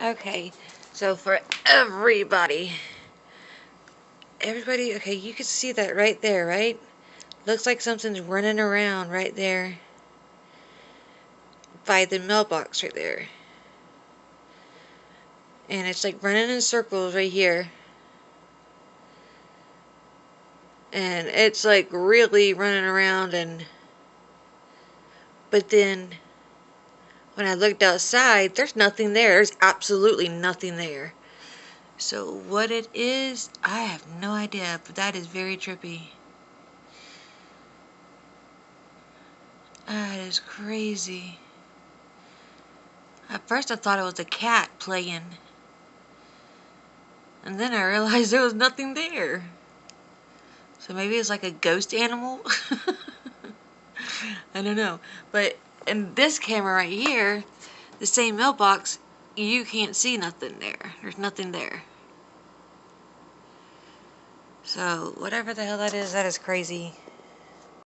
Okay, so for everybody, okay, you can see that right there, right? Looks like something's running around right there by the mailbox right there. And it's like running in circles right here. And it's like really running around, and but then when I looked outside, there's nothing there. There's absolutely nothing there. So what it is, I have no idea, but that is very trippy. That is crazy. At first I thought it was a cat playing. And then I realized there was nothing there. So maybe it's like a ghost animal? I don't know. But in this camera right here, the same mailbox, you can't see nothing there. There's nothing there. So whatever the hell that is crazy.